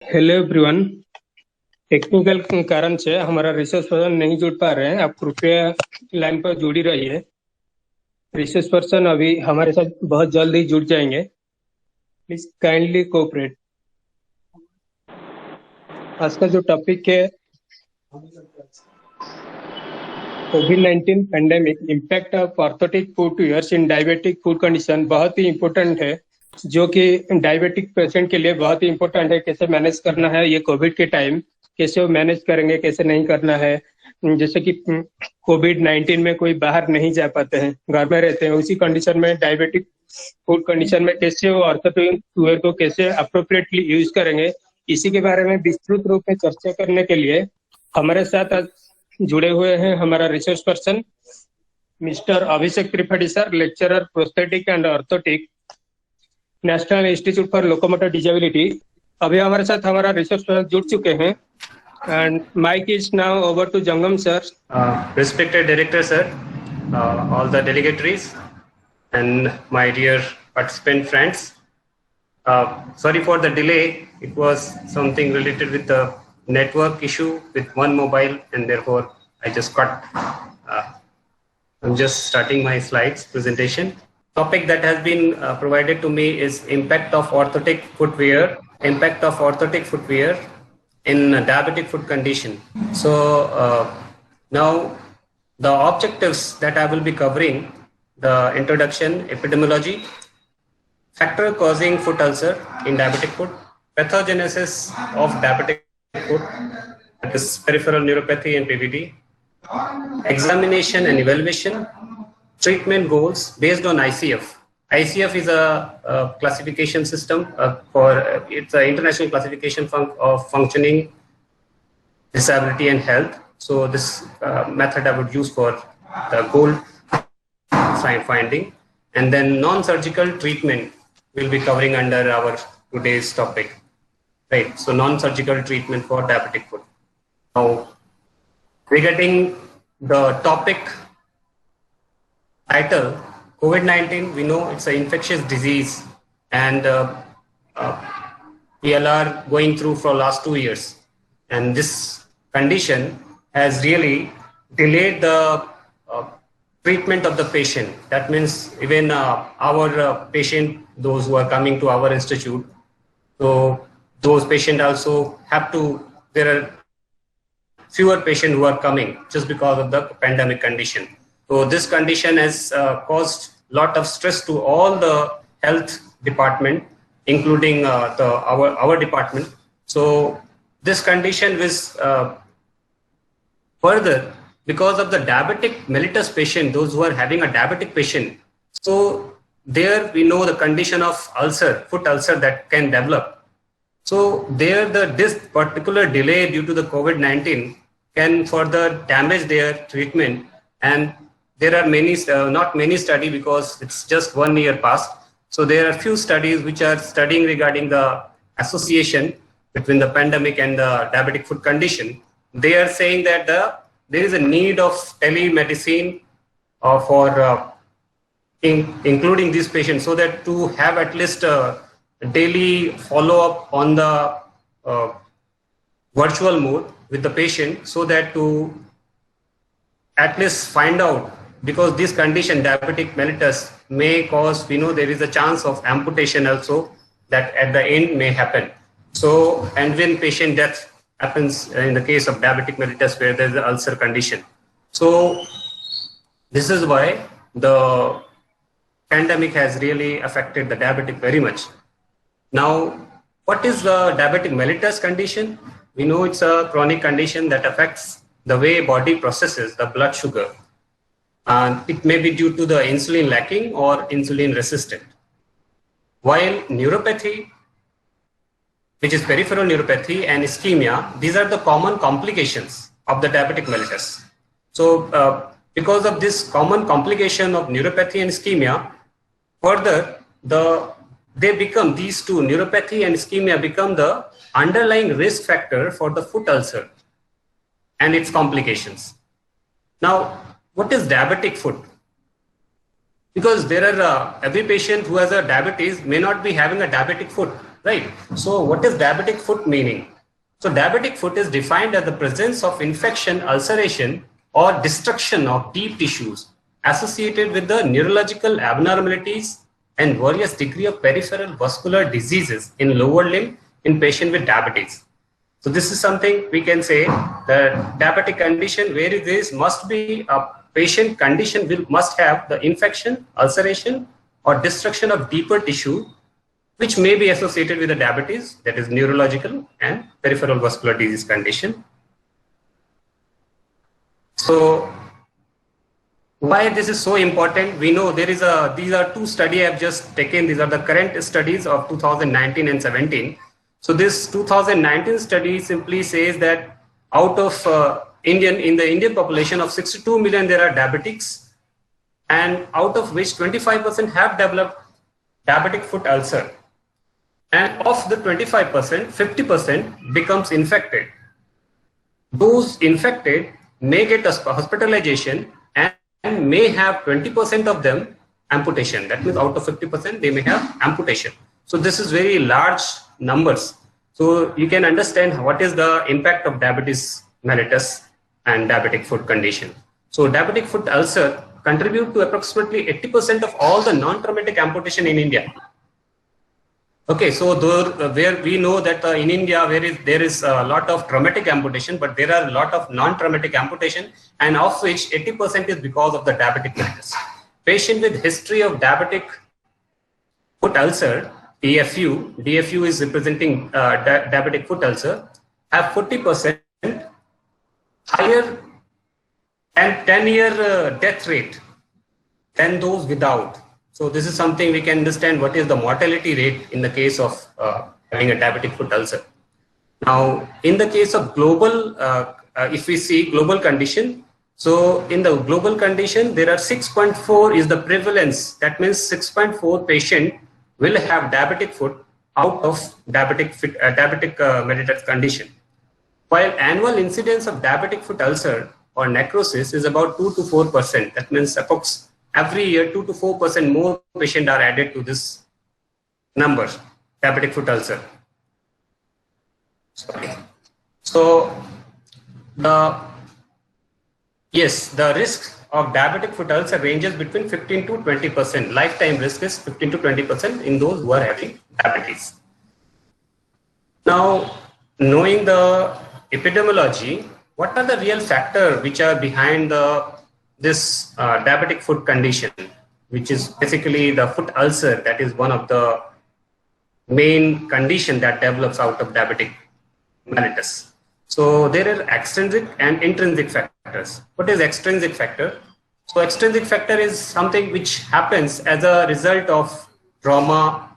Hello everyone. Technical कारण से हमारा रिसोर्स पर्सन नहीं जुड़ पा रहे हैं। आप कृपया लाइन पर जुड़ी रहिए। रिसोर्स पर्सन अभी हमारे साथ बहुत जल्द ही जुड़ जाएंगे। Please kindly cooperate. आज का जो टॉपिक है कोविड-19 pandemic impact of orthotic footwears in diabetic food condition बहुत ही इम्पोर्टेंट है, जो कि डायबिटिक पेशेंट के लिए बहुत ही इम्पोर्टेंट है। कैसे मैनेज करना है ये कोविड के टाइम, कैसे वो मैनेज करेंगे, कैसे नहीं करना है। जैसे कि कोविड-19 में कोई बाहर नहीं जा पाते हैं, घर में रहते हैं, उसी कंडीशन में डायबिटिक फूड कंडीशन में कैसे वो ऑर्थोटिक फुटवियर को कैसे अप्रोप्रिएटली यूज करेंगे, इसी के बारे में विस्तृत रूप में चर्चा करने के लिए हमारे साथ आज जुड़े हुए हैं हमारा resource person mister Abhishek Tripathi sir, lecturer prosthetic and orthotic, National Institute for Locomotor Disability. अभी हमारे साथ हमारा रिसोर्स पर्सन जुड़ चुके हैं and mike is now over to Jangam sir. Respected Director Sir, all the delegatories and my dear participant friends. Sorry for the delay. It was something related with the network issue with one mobile, and therefore I just got. I'm just starting my slides presentation. Topic that has been provided to me is impact of orthotic footwear. Impact of orthotic footwear in diabetic foot condition. So now the objectives that I will be covering: the introduction, epidemiology, factor causing foot ulcer in diabetic foot, pathogenesis of diabetic foot, that is peripheral neuropathy and PVD, examination and evaluation, treatment goals based on ICF. ICF is a classification system it's an international classification of functioning, disability and health. So this method I would use for the goal finding, and then non-surgical treatment will be covering under our today's topic, right? So non-surgical treatment for diabetic foot. Now, regarding the topic title, COVID-19, we know it's an infectious disease, and we are going through for last 2 years, and this condition has really delayed the treatment of the patient. That means even our patient, those who are coming to our institute, so those patients also have to, there are fewer patients who are coming just because of the pandemic condition. So this condition has caused a lot of stress to all the health department, including our department. So this condition was further because of the diabetic mellitus patient, those who are having a diabetic patient. So there we know the condition of ulcer, foot ulcer that can develop. So there this particular delay due to the COVID-19 can further damage their treatment, and there are many, not many studies because it's just 1 year past. So there are few studies which are studying regarding the association between the pandemic and the diabetic foot condition. They are saying that there is a need of telemedicine for including these patients, so that to have at least a daily follow-up on the virtual mode with the patient, so that to at least find out, because this condition, diabetic mellitus, may cause, we know there is a chance of amputation also, that at the end may happen. So, and when patient death happens in the case of diabetic mellitus where there is an ulcer condition. So this is why the pandemic has really affected the diabetic very much. Now, what is the diabetic mellitus condition? We know it's a chronic condition that affects the way body processes the blood sugar. And it may be due to the insulin lacking or insulin resistant. While neuropathy, which is peripheral neuropathy, and ischemia, these are the common complications of the diabetic mellitus. So because of this common complication of neuropathy and ischemia, further they become, these two, neuropathy and ischemia, become the underlying risk factor for the foot ulcer and its complications. Now, what is diabetic foot? Because there are every patient who has a diabetes may not be having a diabetic foot. right? So what is diabetic foot meaning? So diabetic foot is defined as the presence of infection, ulceration, or destruction of deep tissues associated with the neurological abnormalities and various degree of peripheral vascular diseases in lower limb in patient with diabetes. So this is something we can say that diabetic condition where it is must be a patient condition must have the infection, ulceration, or destruction of deeper tissue which may be associated with the diabetes, that is neurological and peripheral vascular disease condition. So why this is so important? We know these are two studies I have just taken. These are the current studies of 2019 and 17. So this 2019 study simply says that out of in the Indian population of 62 million, there are diabetics, and out of which 25% have developed diabetic foot ulcer. And of the 25%, 50% becomes infected. Those infected may get hospitalization and may have 20% of them amputation. That means out of 50%, they may have amputation. So this is very large numbers. So you can understand what is the impact of diabetes mellitus and diabetic foot condition. So diabetic foot ulcer contribute to approximately 80% of all the non-traumatic amputation in India. Okay, so where we know that in India there is a lot of traumatic amputation, but there are a lot of non-traumatic amputation, and of which 80% is because of the diabetic mellitus. Patient with history of diabetic foot ulcer, DFU is representing diabetic foot ulcer, have 40% higher and 10-year death rate than those without. So this is something we can understand what is the mortality rate in the case of having a diabetic foot ulcer. Now, in the case of global, if we see global condition, so in the global condition, there are 6.4 is the prevalence. That means 6.4 patient will have diabetic foot out of diabetic mellitus condition. While annual incidence of diabetic foot ulcer or necrosis is about 2 to 4%. That means every year 2 to 4% more patients are added to this number, diabetic foot ulcer. Sorry. So the risk of diabetic foot ulcer ranges between 15 to 20%. Lifetime risk is 15 to 20% in those who are having diabetes. Now, knowing the epidemiology, what are the real factors which are behind this diabetic foot condition, which is basically the foot ulcer? That is one of the main condition that develops out of diabetic mellitus. So there are extrinsic and intrinsic factors. What is extrinsic factor? So extrinsic factor is something which happens as a result of trauma,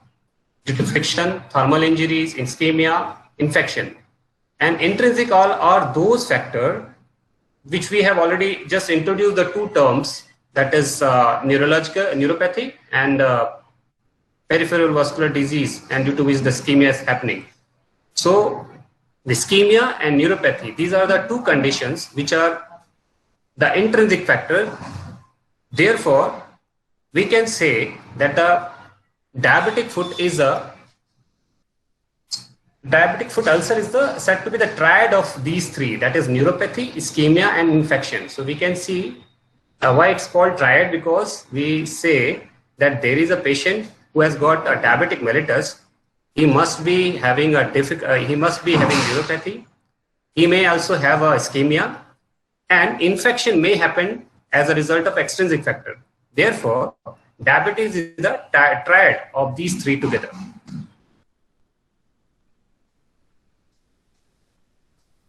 due to friction, thermal injuries, ischemia, infection. And intrinsic are those factors which we have already just introduced the two terms, that is neuropathy and peripheral vascular disease, and due to which the ischemia is happening. So the ischemia and neuropathy, these are the two conditions which are the intrinsic factor. Therefore, we can say that the diabetic foot ulcer is said to be the triad of these three, that is neuropathy, ischemia, and infection. So we can see why it's called triad, because we say that there is a patient who has got a diabetic mellitus. He must be having neuropathy. He may also have a ischemia, and infection may happen as a result of extrinsic factor. Therefore, diabetes is the triad of these three together.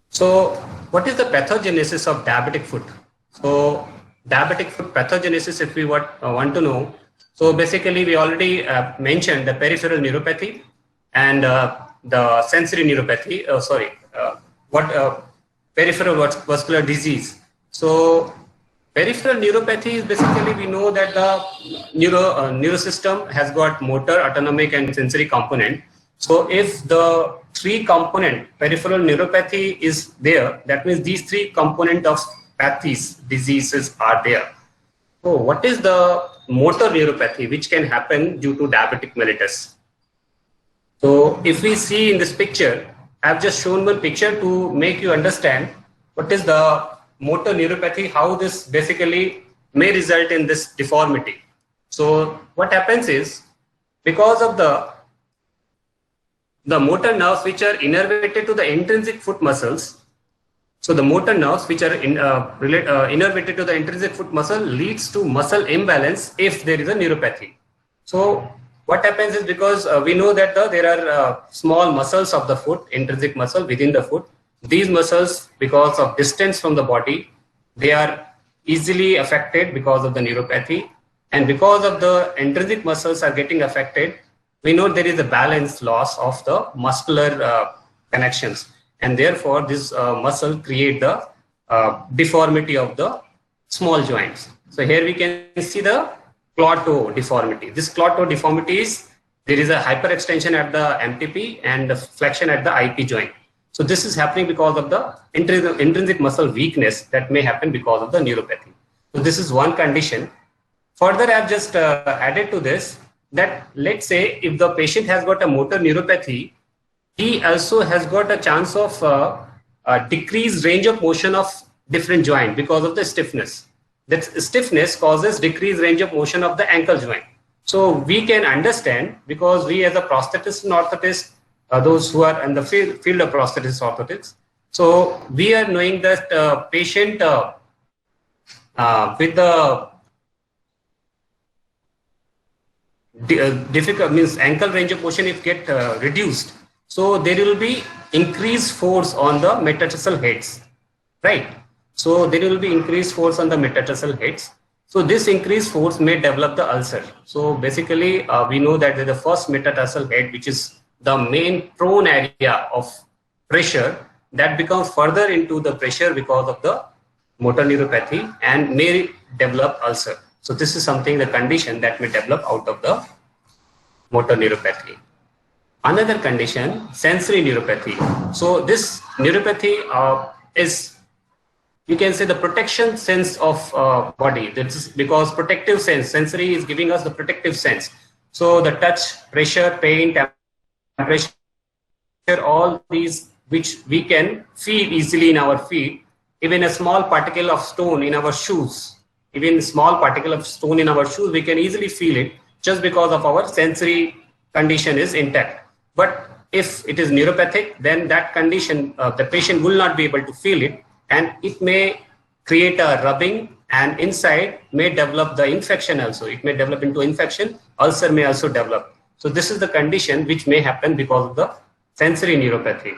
So what is the pathogenesis of diabetic foot? So diabetic foot pathogenesis, if we want to know, so basically we already mentioned the peripheral neuropathy and the sensory neuropathy, peripheral vascular disease. So peripheral neuropathy is basically, we know that the neurosystem has got motor, autonomic, and sensory component. So if the three component peripheral neuropathy is there, that means these three component of diseases are there. So what is the motor neuropathy which can happen due to diabetic mellitus? So if we see in this picture, I've just shown one picture to make you understand what is the motor neuropathy, how this basically may result in this deformity. So what happens is, because of the motor nerves which are innervated to the intrinsic foot muscles, so the motor nerves which are innervated to the intrinsic foot muscle leads to muscle imbalance if there is a neuropathy. So what happens is, because we know that there are small muscles of the foot, intrinsic muscle within the foot. These muscles, because of distance from the body, they are easily affected because of the neuropathy. And because of the intrinsic muscles are getting affected, we know there is a balance loss of the muscular connections. And therefore, this muscle create the deformity of the small joints. So here we can see the claw toe deformity. This claw toe deformity is, there is a hyperextension at the MTP and the flexion at the IP joint. So this is happening because of the intrinsic muscle weakness that may happen because of the neuropathy. So this is one condition. Further, I've just added to this that, let's say if the patient has got a motor neuropathy, he also has got a chance of a decreased range of motion of different joint because of the stiffness. That stiffness causes decreased range of motion of the ankle joint. So we can understand, because we as a prosthetist and orthotist, those who are in the field of prosthetist orthotics, so we are knowing that patient with the difficult, means ankle range of motion, if get reduced, so there will be increased force on the metatarsal heads, right? So there will be increased force on the metatarsal heads. So this increased force may develop the ulcer. So basically, we know that the first metatarsal head, which is the main prone area of pressure, that becomes further into the pressure because of the motor neuropathy and may develop ulcer. So this is something, the condition that may develop out of the motor neuropathy. Another condition, sensory neuropathy. So this neuropathy is, you can say, the protection sense of body. That's because protective sense, sensory is giving us the protective sense. So the touch, pressure, pain, temperature, all these which we can feel easily in our feet. Even a small particle of stone in our shoes, even small particle of stone in our shoes, we can easily feel it just because of our sensory condition is intact. But if it is neuropathic, then that condition, the patient will not be able to feel it, and it may create a rubbing, and inside may develop the infection also. It may develop into infection, ulcer may also develop. So this is the condition which may happen because of the sensory neuropathy.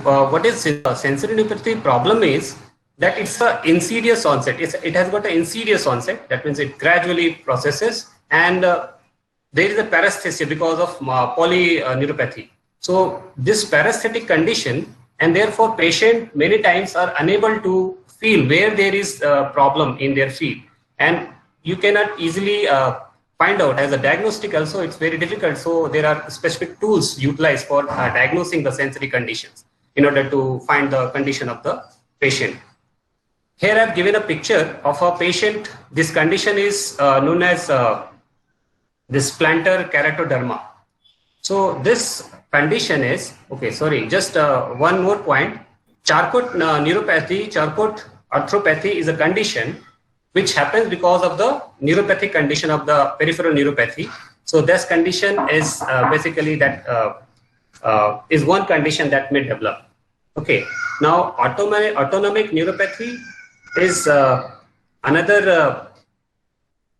What is sensory neuropathy? Problem is that it's an insidious onset. It has got an insidious onset. That means it gradually processes, and there is a paresthesia because of polyneuropathy. So this paresthetic condition, and therefore patient many times are unable to feel where there is a problem in their feet, and you cannot easily find out. As a diagnostic also, it's very difficult. So there are specific tools utilized for diagnosing the sensory conditions in order to find the condition of the patient. Here I've given a picture of a patient. This condition is known as this plantar keratoderma. So this condition is, okay, sorry, just one more point. Charcot neuropathy, Charcot arthropathy is a condition which happens because of the neuropathic condition of the peripheral neuropathy. So this condition is basically that is one condition that may develop. Okay, now autonomic neuropathy is another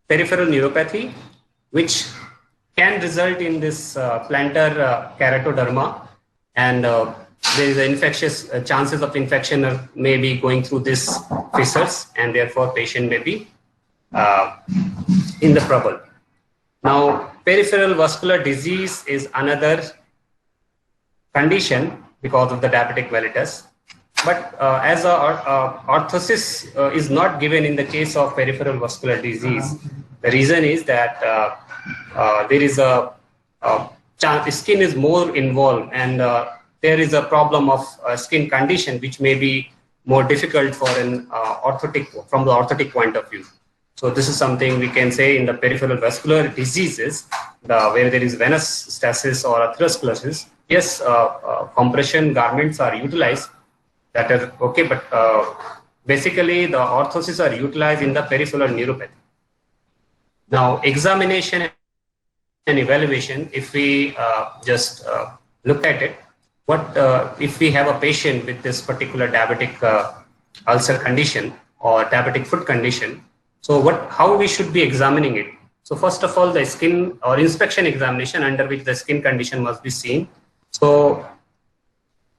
peripheral neuropathy which can result in this plantar keratoderma, and there is an infectious chances of infection may be going through this fissures, and therefore patient may be in the trouble. Now, peripheral vascular disease is another condition because of the diabetic mellitus. But as orthosis is not given in the case of peripheral vascular disease, the reason is that there is a skin is more involved, and there is a problem of skin condition which may be more difficult for an orthotic, from the orthotic point of view. So this is something we can say in the peripheral vascular diseases, where there is venous stasis or atherosclerosis. Yes, compression garments are utilized. That is okay, but basically the orthosis are utilized in the peripheral neuropathy. Now, examination and evaluation, if we just look at it, what if we have a patient with this particular diabetic ulcer condition or diabetic foot condition, so how we should be examining it? So first of all, the skin or inspection examination under which the skin condition must be seen. So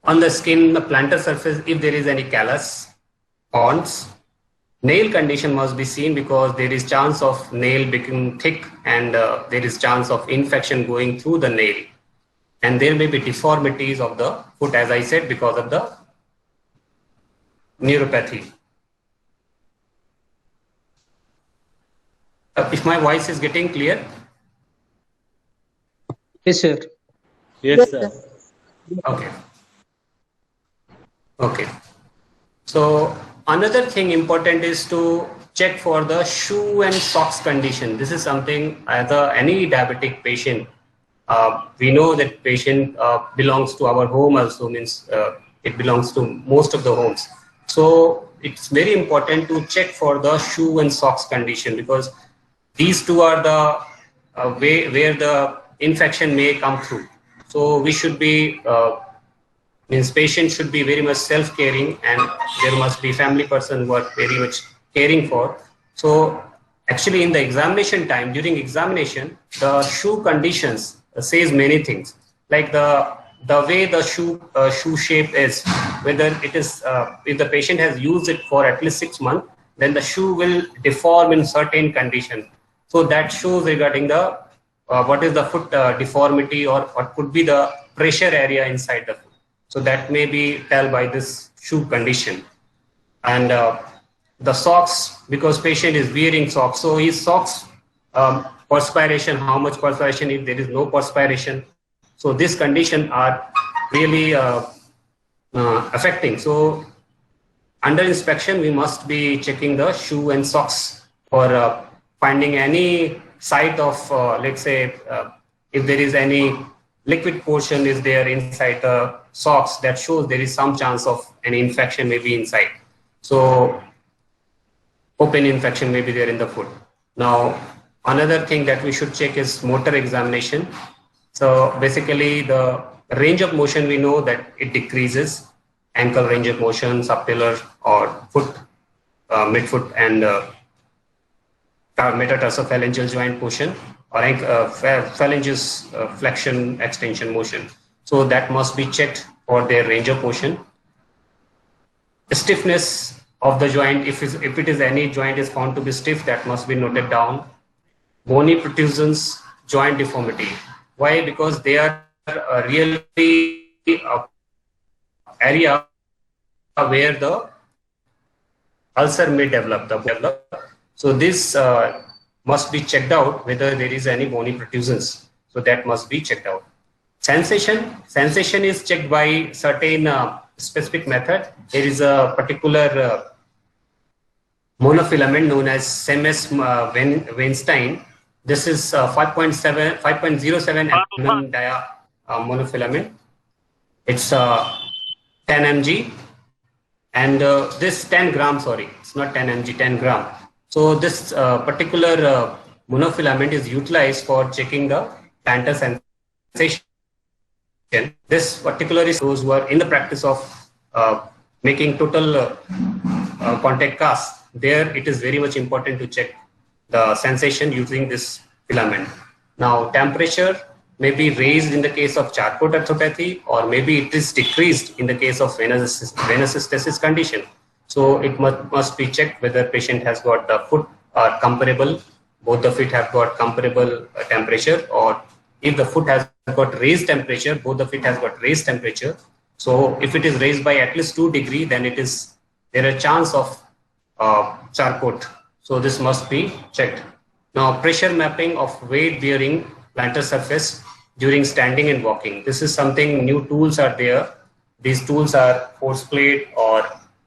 on the skin, the plantar surface, if there is any callus, corns, nail condition must be seen because there is chance of nail becoming thick and there is chance of infection going through the nail. And there may be deformities of the foot, as I said, because of the neuropathy. If my voice is getting clear? Yes, sir. Yes, sir. Okay. Okay. So another thing important is to check for the shoe and socks condition. This is something as any diabetic patient, we know that patient belongs to our home also, means it belongs to most of the homes. So it's very important to check for the shoe and socks condition because these two are the way where the infection may come through. So we should be, means patient should be very much self-caring and there must be family person who are very much caring for. So actually in the examination time, during examination, the shoe conditions says many things, like the way the shoe shape is, whether it is, if the patient has used it for at least 6 months, then the shoe will deform in certain condition. So that shows regarding the what is the foot deformity or what could be the pressure area inside the foot. So that may be tell by this shoe condition. And the socks, because patient is wearing socks, so his socks perspiration, how much perspiration, if there is no perspiration. So this condition are really affecting. So under inspection, we must be checking the shoe and socks for finding any site of, let's say, if there is any liquid portion is there inside the socks, that shows there is some chance of an infection may be inside. So open infection may be there in the foot. Now, another thing that we should check is motor examination. So basically the range of motion, we know that it decreases, ankle range of motion, subtalar or foot, midfoot and metatarsophalangeal joint motion or phalanges flexion extension motion. So that must be checked for their range of motion. The stiffness of the joint, if it is any joint is found to be stiff, that must be noted down. Bony protrusions, joint deformity. Why? Because they are really area where the ulcer may develop. So this must be checked out whether there is any bony protrusions. So that must be checked out. Sensation is checked by certain specific method. There is a particular monofilament known as Semes Weinstein. This is 5.07 mm dia monofilament. It's 10 mg and this 10 gram, sorry, it's not 10 mg, 10 gram. So this particular monofilament is utilized for checking the plantar sensation. This particular is those who are in the practice of making total contact cast. There it is very much important to check the sensation using this filament. Now temperature may be raised in the case of Charcot arthropathy or maybe it is decreased in the case of venous stasis condition. So it must be checked whether patient has got the foot are comparable, both the feet have got comparable temperature, or if the foot has got raised temperature, both the feet has got raised temperature. So if it is raised by at least 2 degrees, then it is there are chance of Charcot. So this must be checked. Now pressure mapping of weight bearing plantar surface during standing and walking. This is something, new tools are there. These tools are force plate or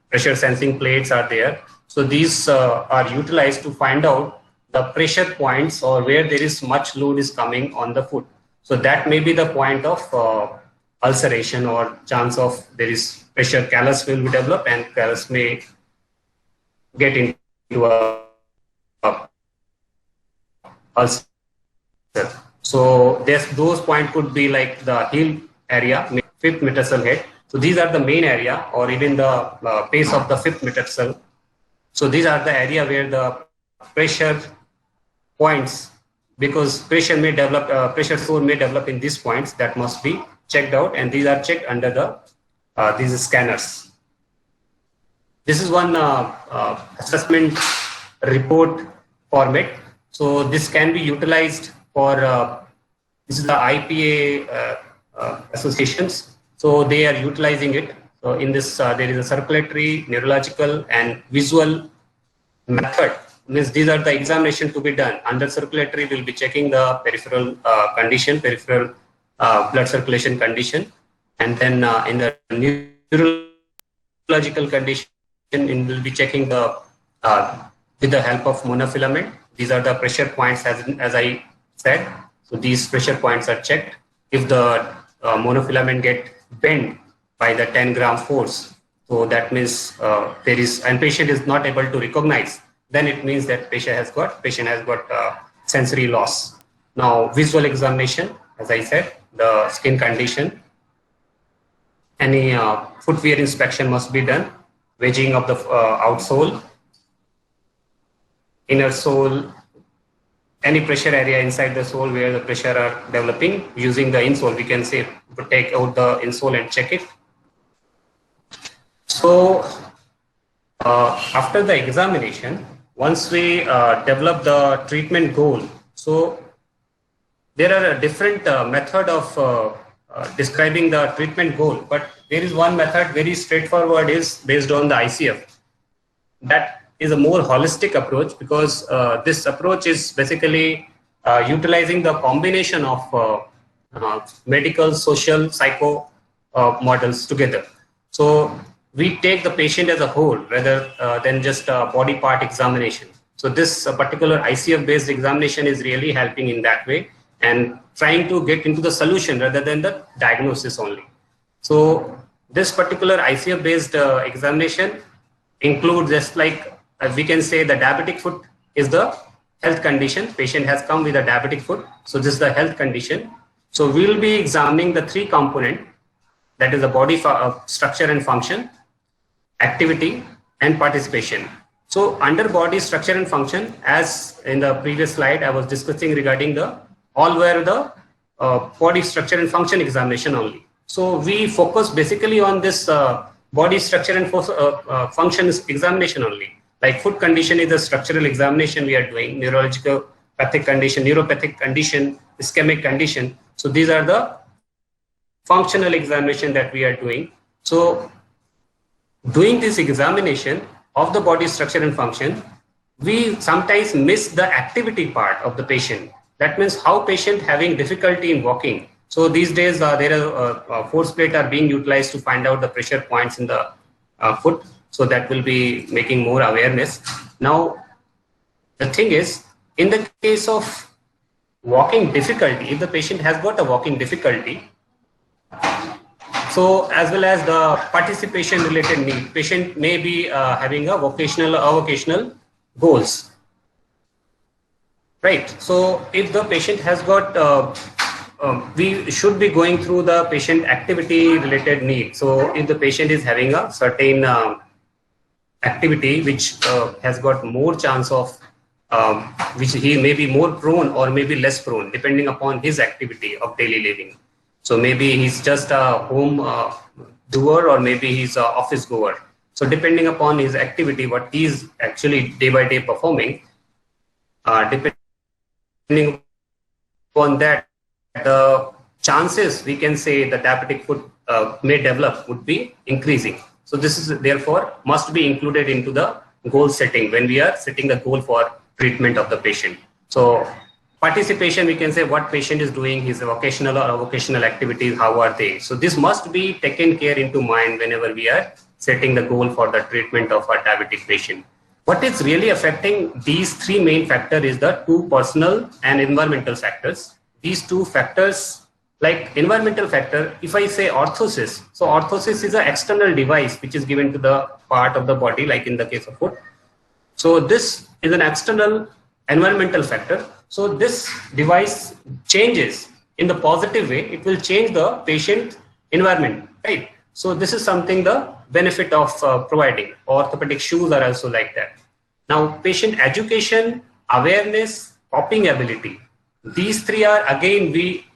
pressure sensing plates are there. So these are utilized to find out the pressure points or where there is much load is coming on the foot. So that may be the point of ulceration or chance of there is pressure callus will be developed and callus may get into a ulcer. So those points could be like the heel area, fifth metatarsal head. So these are the main area, or even the base of the fifth metatarsal. So these are the area where the pressure points, because pressure may develop, pressure sore may develop in these points, that must be checked out, and these are checked under the these scanners. This is one assessment report format. So this can be utilized for this is the IPA associations. So they are utilizing it. So in this, there is a circulatory, neurological, and visual method. Means these are the examination to be done. Under circulatory, we'll be checking the peripheral condition, peripheral blood circulation condition, and then in the neurological condition, we'll be checking the with the help of monofilament. These are the pressure points, as I said. So these pressure points are checked. If the monofilament get bent by the 10-gram force, so that means there is, and patient is not able to recognize, then it means that patient has got sensory loss. Now visual examination, as I said, the skin condition, any footwear inspection must be done, wedging of the outsole, inner sole, any pressure area inside the sole where the pressure are developing. Using the insole, we can say to take out the insole and check it. So after the examination, once we develop the treatment goal, so there are a different method of describing the treatment goal, but there is one method very straightforward, is based on the ICF. That is a more holistic approach, because this approach is basically utilizing the combination of medical, social, psycho models together. So we take the patient as a whole rather than just a body part examination. So this particular ICF based examination is really helping in that way and trying to get into the solution rather than the diagnosis only. So this particular ICF based examination includes, just like we can say, the diabetic foot is the health condition. Patient has come with a diabetic foot. So this is the health condition. So we will be examining the three component, that is the body structure and function, activity, and participation. So under body structure and function, as in the previous slide, I was discussing regarding the all were the body structure and function examination only. So we focus basically on this body structure and function examination only. Like foot condition is a structural examination we are doing, neurological pathic condition, neuropathic condition, ischemic condition. So these are the functional examination that we are doing. So doing this examination of the body structure and function, we sometimes miss the activity part of the patient. That means how patient having difficulty in walking. So these days there are force plate are being utilized to find out the pressure points in the foot. So that will be making more awareness. Now, the thing is, in the case of walking difficulty, if the patient has got a walking difficulty, so as well as the participation related need, patient may be having a vocational or avocational goals, right? So if the patient has got, we should be going through the patient activity related need. So if the patient is having a certain activity which has got more chance of, which he may be more prone or maybe less prone, depending upon his activity of daily living. So maybe he's just a home doer, or maybe he's an office goer. So depending upon his activity, what he's actually day by day performing, depending upon that, the chances we can say the diabetic foot may develop would be increasing. So this is therefore must be included into the goal setting when we are setting the goal for treatment of the patient. So participation, we can say what patient is doing, his vocational or avocational activities, how are they? So this must be taken care into mind whenever we are setting the goal for the treatment of a diabetic patient. what is really affecting these three main factors is the two personal and environmental factors. These two factors, like environmental factor, if I say orthosis, so orthosis is an external device which is given to the part of the body, like in the case of foot. So this is an external environmental factor. So this device changes in the positive way, it will change the patient environment, right? So this is something the benefit of providing. Orthopedic shoes are also like that. Now, patient education, awareness, coping ability. These three are, again, we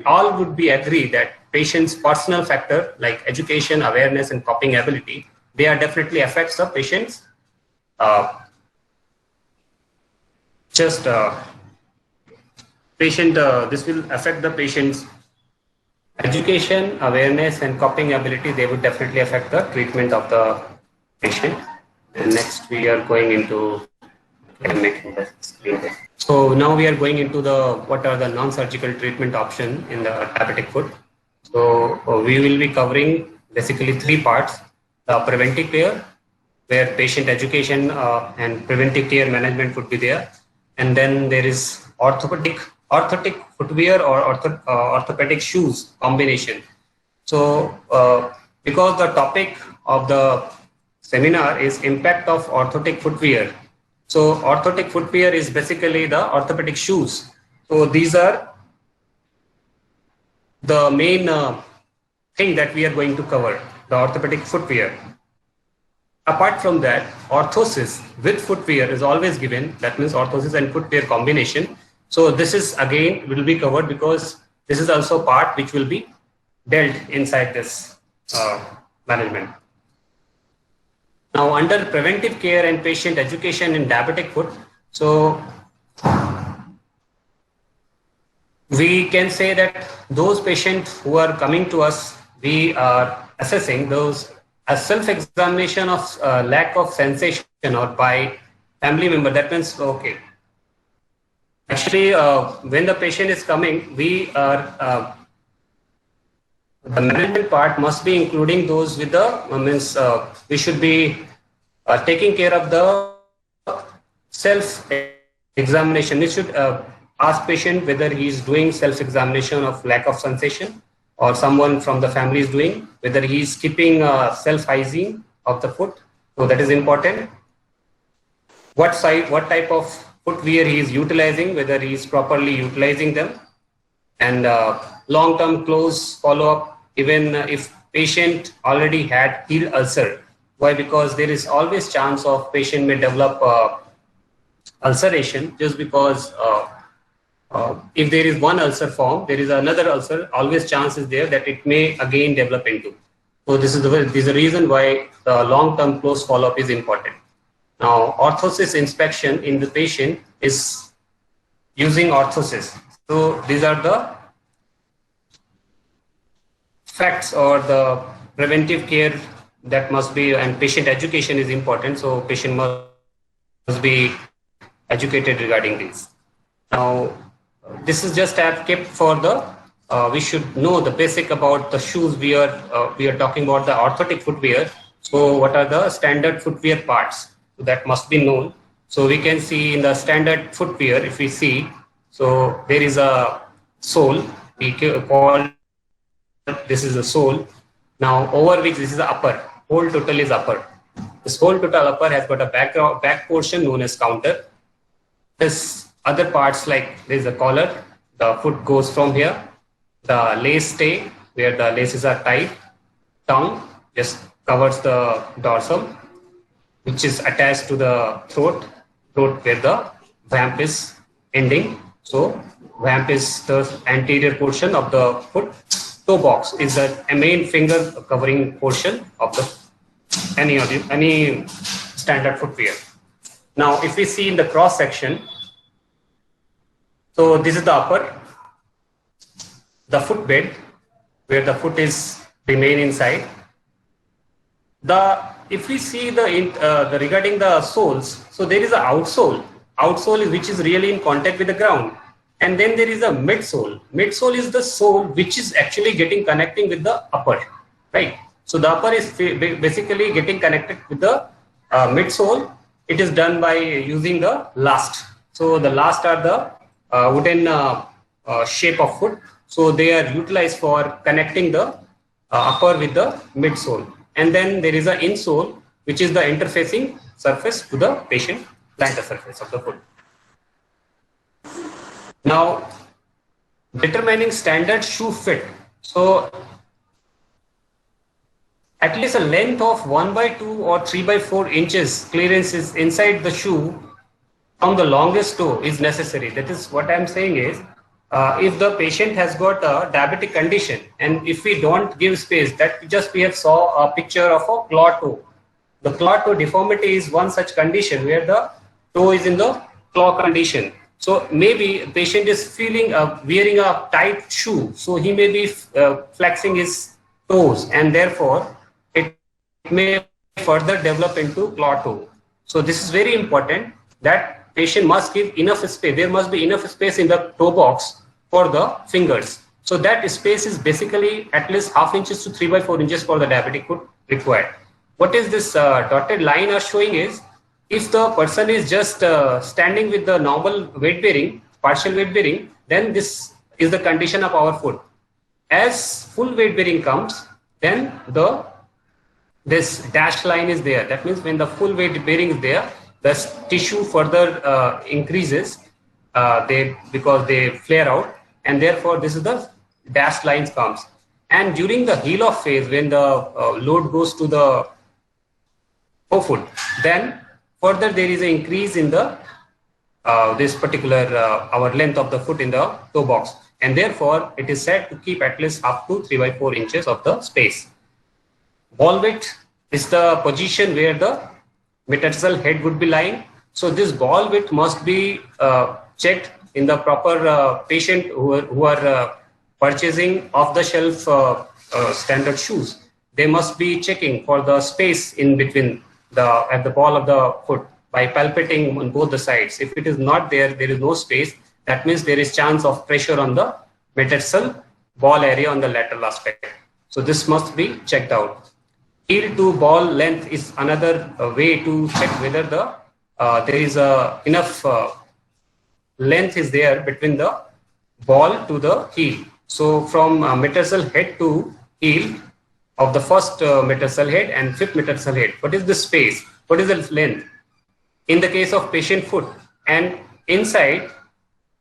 all would be agree that patient's personal factor like education, awareness, and coping ability, they are definitely affects the patient's this will affect the patient's education, awareness, and coping ability. They would definitely affect the treatment of the patient. And next we are going into so now we are going into the what are the non-surgical treatment option in the diabetic foot. So we will be covering basically three parts: the preventive care, where patient education and preventive care management would be there, and then there is orthopedic footwear or orthopedic shoes combination. So because the topic of the seminar is impact of orthotic footwear. So orthotic footwear is basically the orthopedic shoes. So these are the main thing that we are going to cover, the orthopedic footwear. Apart from that, orthosis with footwear is always given. That means orthosis and footwear combination. So this is again will be covered because this is also part which will be dealt inside this management. Now, under preventive care and patient education in diabetic foot, so we can say that those patients who are coming to us, we are assessing those as self-examination of lack of sensation or by family member. That means, okay, actually, when the patient is coming, we are the management part must be including those with the we should be taking care of the self-examination. We should ask patient whether he is doing self-examination of lack of sensation or someone from the family is doing, whether he is keeping self-hygiene of the foot. So that is important. What type of footwear he is utilizing, whether he is properly utilizing them, and long-term close follow-up. Even if patient already had heel ulcer, why? Because there is always chance of patient may develop ulceration just because if there is one ulcer form, there is another ulcer. Always chance is there that it may again develop into. So this is the reason why the long-term close follow-up is important. Now, orthosis inspection in the patient is using orthosis. So these are the facts or the preventive care that must be, and patient education is important. So patient must be educated regarding this. Now, this is just I have kept for the we should know the basic about the shoes. We are talking about the orthotic footwear. So what are the standard footwear parts? So that must be known. So we can see in the standard footwear, if we see, so there is a sole. We call this is the sole. Now over which this is the upper. Whole total is upper. This whole total upper has got a back portion known as counter. This other parts like there is a collar. The foot goes from here. The lace stay where the laces are tied. Tongue just covers the dorsal, which is attached to the throat where the vamp is ending. So vamp is the anterior portion of the foot. Toe box is the main finger covering portion of the any standard footwear. Now, if we see in the cross section, so this is the upper, the footbed where the foot is remain inside. If we see the regarding the soles, so there is an outsole. Outsole is which is really in contact with the ground, and then there is a midsole. Midsole is the sole which is actually connecting with the upper, right? So the upper is basically getting connected with the midsole, it is done by using the last. So the last are the wooden shape of foot. So they are utilized for connecting the upper with the midsole. And then there is an insole, which is the interfacing surface to the patient plantar surface of the foot. Now, determining standard shoe fit. So at least a length of 1/2 or 3/4 inches clearance is inside the shoe from the longest toe is necessary. That is what I'm saying is, if the patient has got a diabetic condition, and if we don't give space, that just we have saw a picture of a claw toe. The claw toe deformity is one such condition where the toe is in the claw condition. So maybe a patient is feeling wearing a tight shoe, so he may be flexing his toes, and therefore it may further develop into claw toe. So this is very important that patient must give enough space. There must be enough space in the toe box for the fingers. So that space is basically at least 1/2 inches to 3/4 inches for the diabetic foot required. What is this dotted line are showing is, if the person is just standing with the normal weight bearing, partial weight bearing, then this is the condition of our foot. As full weight bearing comes, then this dashed line is there. That means when the full weight bearing is there, the tissue further increases because they flare out, and therefore this is the dashed lines comes. And during the heel off phase, when the load goes to the foot, then further there is an increase in the this particular our length of the foot in the toe box, and therefore it is said to keep at least up to 3/4 inches of the space. Ball width is the position where the metatarsal head would be lying. So this ball width must be checked in the proper patient who are purchasing off the shelf standard shoes. They must be checking for the space in between at the ball of the foot by palpating on both the sides. If it is not there, there is no space. That means there is chance of pressure on the metatarsal ball area on the lateral aspect. So this must be checked out. Heel to ball length is another way to check whether there is enough length is there between the ball to the heel. So from metatarsal head to heel of the first metatarsal head and fifth metatarsal head, what is the space? What is the length? In the case of patient foot, and inside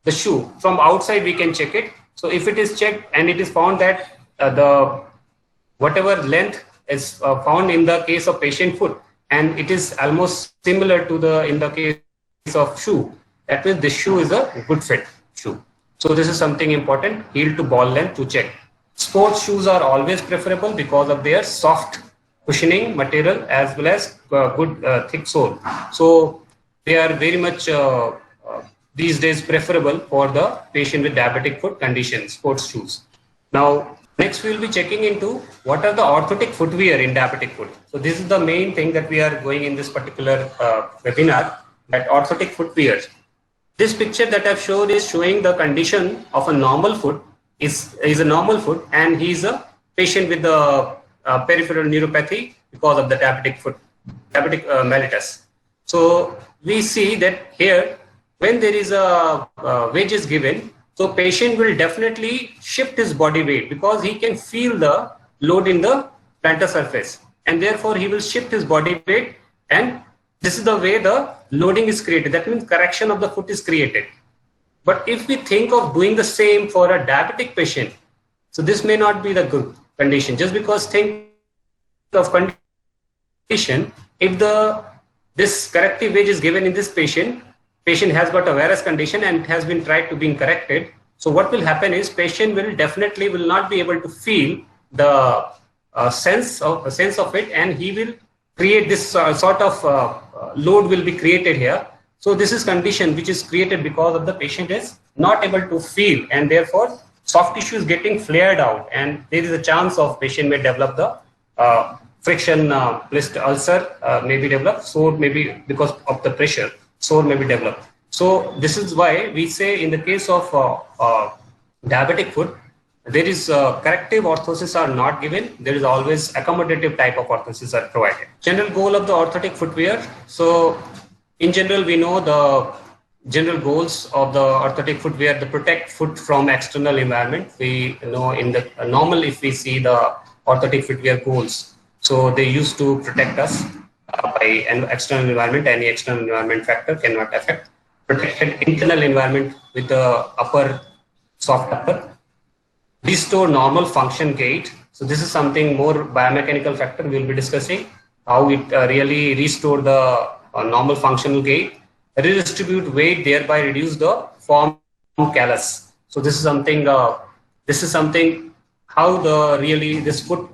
the shoe, from outside we can check it. So if it is checked and it is found that the whatever length is found in the case of patient foot, and it is almost similar to in the case of shoe, that means this shoe is a good fit shoe. So this is something important, heel to ball length to check. Sports shoes are always preferable because of their soft cushioning material as well as good thick sole. So they are very much these days preferable for the patient with diabetic foot condition, sports shoes. Now, next we will be checking into what are the orthotic footwear in diabetic foot. So this is the main thing that we are going in this particular webinar, that orthotic footwear. This picture that I've showed is showing the condition of a normal foot. Is a normal foot, and he is a patient with the peripheral neuropathy because of the diabetic mellitus. So we see that here, when there is a wedge is given, so patient will definitely shift his body weight because he can feel the load in the plantar surface, and therefore he will shift his body weight, and this is the way the loading is created. That means correction of the foot is created. But if we think of doing the same for a diabetic patient, so this may not be the good condition. Just because think of condition, if this corrective wedge is given in this patient has got a varus condition and has been tried to be corrected. So what will happen is patient will definitely not be able to feel the sense of it, and he will create this sort of load will be created here. So this is condition which is created because of the patient is not able to feel, and therefore soft tissue is getting flared out, and there is a chance of patient may develop the friction blister ulcer may be developed, sore maybe because of the pressure, sore may be developed. So this is why we say in the case of diabetic foot, there is corrective orthosis are not given. There is always accommodative type of orthosis are provided. General goal of the orthotic footwear. So in general, we know the general goals of the orthotic footwear to protect foot from external environment. We know in the normal, if we see the orthotic footwear goals, so they used to protect us by an external environment. Any external environment factor cannot affect. Protected internal environment with the upper, soft upper. Restore normal function gait. So this is something more biomechanical factor we'll be discussing, how it really restore the normal functional gait. Redistribute weight, thereby reduce the form callus. So this is something how the really this foot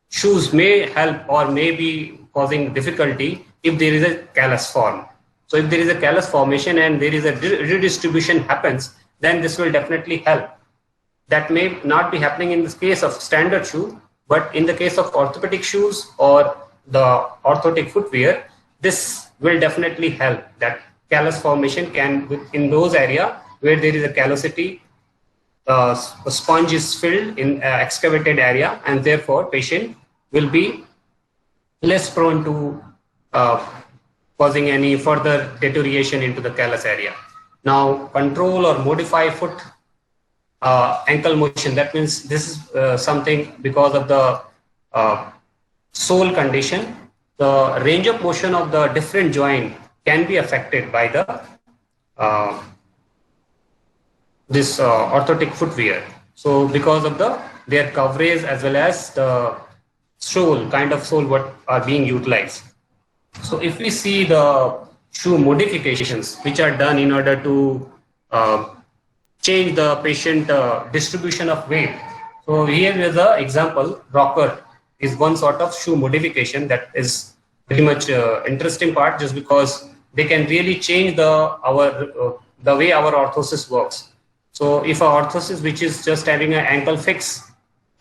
shoes may help or may be causing difficulty if there is a callus form. So if there is a callus formation and there is a redistribution happens, then this will definitely help. That may not be happening in the case of standard shoe, but in the case of orthopedic shoes or the orthotic footwear, this will definitely help. That callus formation can, in those areas where there is a callosity, a sponge is filled in excavated area, and therefore patient will be less prone to causing any further deterioration into the callus area. Now, control or modify foot ankle motion. That means this is something because of the sole condition. The range of motion of the different joint can be affected by the this orthotic footwear. So because of their coverage as well as the sole, kind of sole what are being utilized. So if we see the shoe modifications which are done in order to change the patient distribution of weight. So here is an example. Rocker is one sort of shoe modification that is very much interesting part, just because they can really change the way our orthosis works. So if our orthosis which is just having an ankle fix,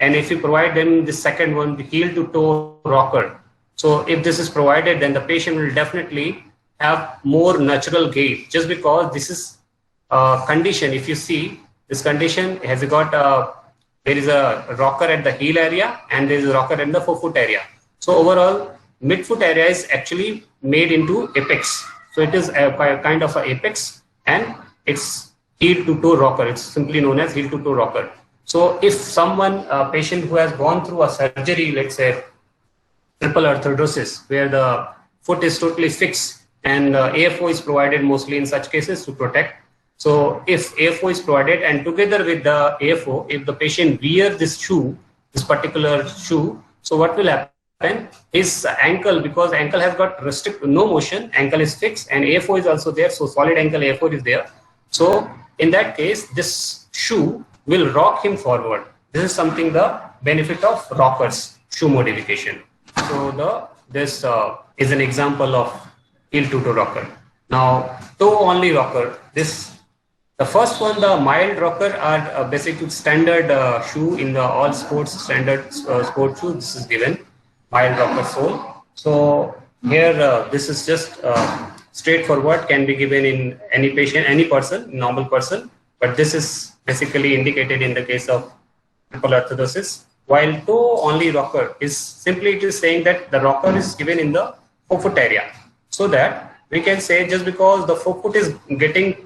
and if you provide them the second one, the heel to toe rocker. So if this is provided, then the patient will definitely have more natural gait, just because this is condition. If you see this condition has got there is a rocker at the heel area and there is a rocker in the forefoot area. So overall midfoot area is actually made into apex. So it is a kind of an apex and it's heel to toe rocker. It's simply known as heel to toe rocker. So if someone, a patient who has gone through a surgery, let's say triple orthodosis, where the foot is totally fixed and AFO is provided mostly in such cases to protect. So if AFO is provided and together with the AFO, if the patient wear this shoe, this particular shoe, so what will happen? His ankle, because ankle has got no motion, ankle is fixed and AFO is also there. So solid ankle AFO is there. So in that case, this shoe will rock him forward. This is something the benefit of rockers, shoe modification. So this is an example of heel to toe rocker. Now toe only rocker. The first one, the mild rocker, are basically standard shoe in the all sports standard sport shoe. This is given mild rocker sole. So here this is just straightforward, can be given in any patient, any person, normal person. But this is basically indicated in the case of triple orthodosis. While toe only rocker is simply, it is saying that the rocker is given in the forefoot area, so that we can say just because the forefoot is getting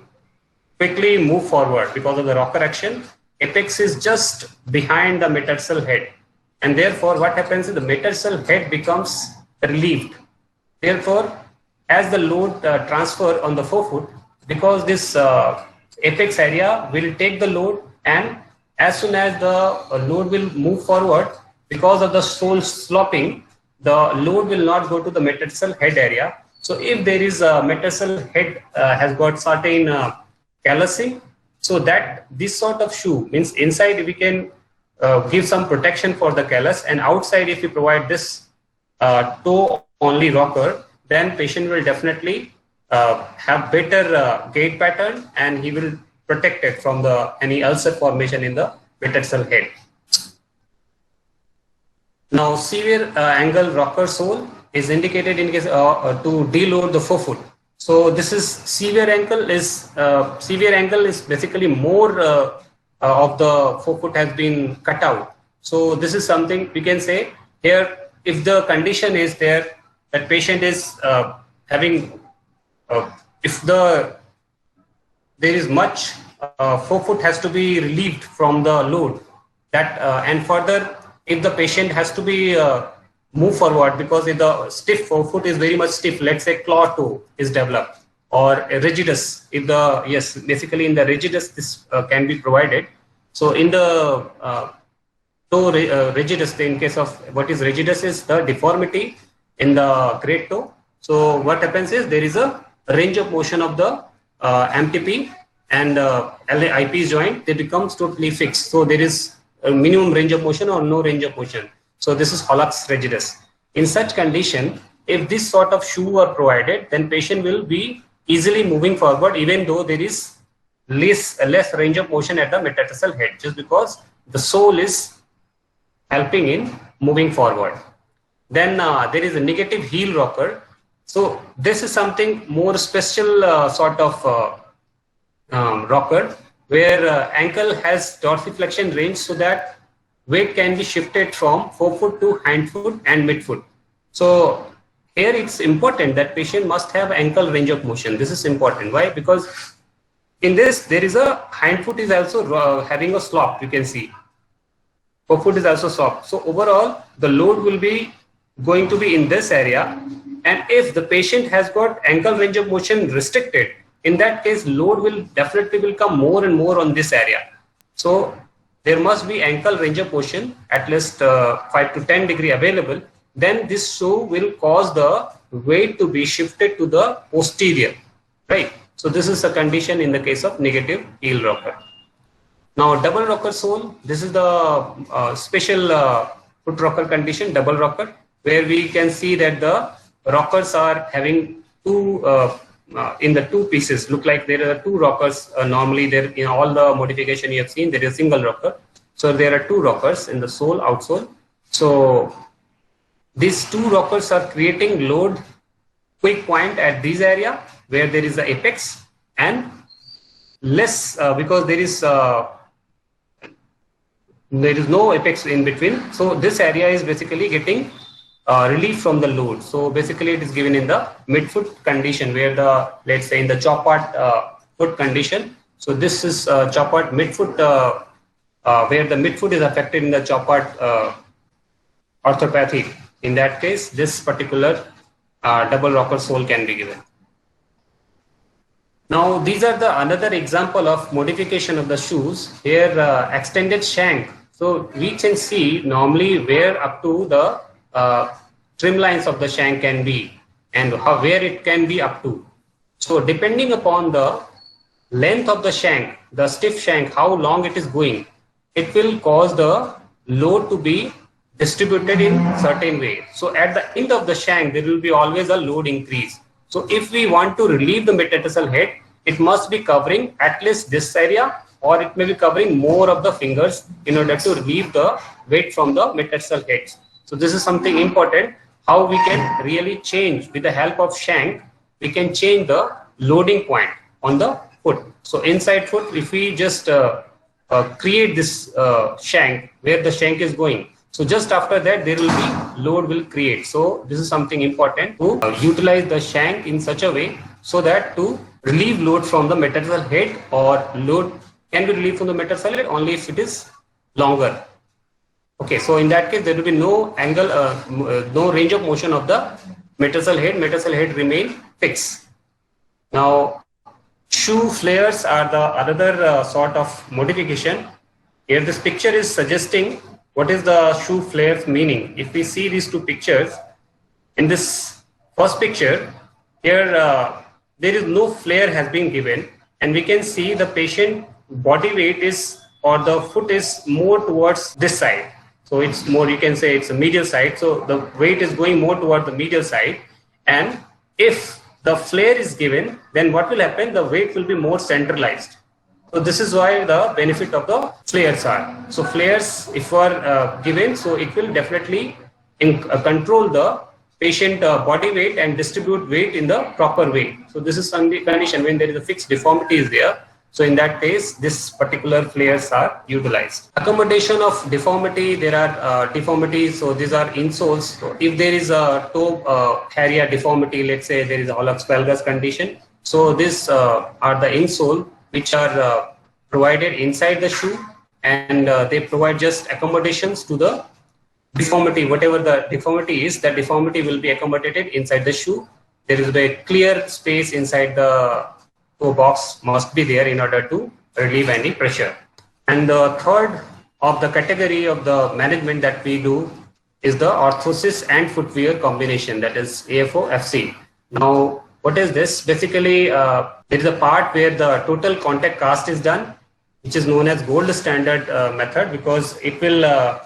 quickly move forward because of the rocker action, apex is just behind the metatarsal head, and therefore what happens is the metatarsal head becomes relieved. Therefore, as the load transfer on the forefoot, because this apex area will take the load, and as soon as the load will move forward, because of the sole sloping, the load will not go to the metatarsal head area. So if there is a metatarsal head has got certain callousing, so that this sort of shoe means inside we can give some protection for the callus, and outside if we provide this toe only rocker, then patient will definitely have better gait pattern, and he will protect it from any ulcer formation in the metatarsal head. Now severe angle rocker sole is indicated in case to deload the forefoot. So this is severe ankle is basically more of the forefoot has been cut out. So this is something we can say here. If the condition is there, that patient is having, if there is much forefoot has to be relieved from the load, that and further if the patient has to be move forward, because if the stiff forefoot is very much stiff, let's say claw toe is developed, or a rigidus, if the, yes, basically in the rigidus this can be provided. So in the toe rigidus, in case of what is rigidus is the deformity in the great toe. So what happens is there is a range of motion of the MTP and IP joint, they becomes totally fixed. So there is a minimum range of motion or no range of motion. So this is hallux rigidus. In such condition, if this sort of shoe are provided, then patient will be easily moving forward, even though there is less range of motion at the metatarsal head, just because the sole is helping in moving forward. Then there is a negative heel rocker. So this is something more special sort of rocker, where ankle has dorsiflexion range, so that weight can be shifted from forefoot to hindfoot and midfoot. So here it's important that patient must have ankle range of motion. This is important. Why? Because in this there is a hindfoot is also having a slope. You can see forefoot is also soft. So overall the load will be going to be in this area, and if the patient has got ankle range of motion restricted, in that case load will definitely come more and more on this area. So there must be ankle range of motion at least 5 to 10 degree available. Then this shoe will cause the weight to be shifted to the posterior, right? So this is a condition in the case of negative heel rocker. Now double rocker sole, this is the special foot rocker condition, double rocker, where we can see that the rockers are having two in the two pieces. Look like there are two rockers. Normally there in all the modification you have seen there is a single rocker. So there are two rockers in the sole, outsole. So these two rockers are creating load quick point at this area where there is the apex, and less because there is no apex in between. So this area is basically getting relief from the load. So basically it is given in the midfoot condition, where the, let's say in the Chopard foot condition. So this is Chopard midfoot, where the midfoot is affected in the Chopard orthopathy. In that case, this particular double rocker sole can be given. Now these are the another example of modification of the shoes. Here extended shank. So we can see normally where up to the trim lines of the shank can be, and where it can be up to. So depending upon the length of the shank, the stiff shank, how long it is going, it will cause the load to be distributed in certain way. So at the end of the shank, there will be always a load increase. So if we want to relieve the metatarsal head, it must be covering at least this area, or it may be covering more of the fingers in order to relieve the weight from the metatarsal heads. So this is something important, how we can really change with the help of shank, we can change the loading point on the foot. So inside foot, if we just create this shank where the shank is going, so just after that there will be load will create. So this is something important to utilize the shank in such a way so that to relieve load from the metatarsal head, or load can be relieved from the metatarsal head only if it is longer. Okay, so in that case there will be no angle, no range of motion of the metatarsal head. Metatarsal head remain fixed. Now shoe flares are the another sort of modification. Here this picture is suggesting what is the shoe flares meaning. If we see these two pictures, in this first picture here there is no flare has been given, and we can see the patient body weight is, or the foot is more towards this side. So it's more, you can say it's a medial side. So the weight is going more toward the medial side. And if the flare is given, then what will happen? The weight will be more centralized. So this is why the benefit of the flares are. So flares, if are given, so it will definitely control the patient body weight and distribute weight in the proper way. So this is some condition when there is a fixed deformity is there. So in that case, this particular flares are utilized. Accommodation of deformity, there are deformities. So these are insoles. So if there is a toe area deformity, let's say there is a hallux valgus condition. So these are the insole which are provided inside the shoe, and they provide just accommodations to the deformity. Whatever the deformity is, that deformity will be accommodated inside the shoe. There is a clear space inside the toe box must be there in order to relieve any pressure. And the third of the category of the management that we do is the orthosis and footwear combination, that is AFO FC. Now, what is this? Basically, there is a part where the total contact cast is done, which is known as gold standard method, because it will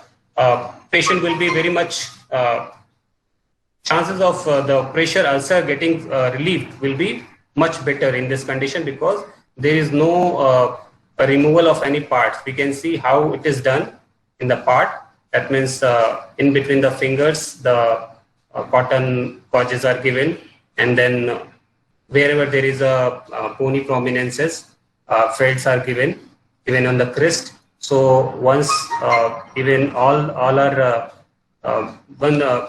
patient will be very much chances of the pressure ulcer getting relieved will be much better in this condition, because there is no removal of any parts. We can see how it is done in the part. That means in between the fingers, the cotton gauges are given, and then wherever there is a bony prominences, felts are given, even on the crest. So once even all are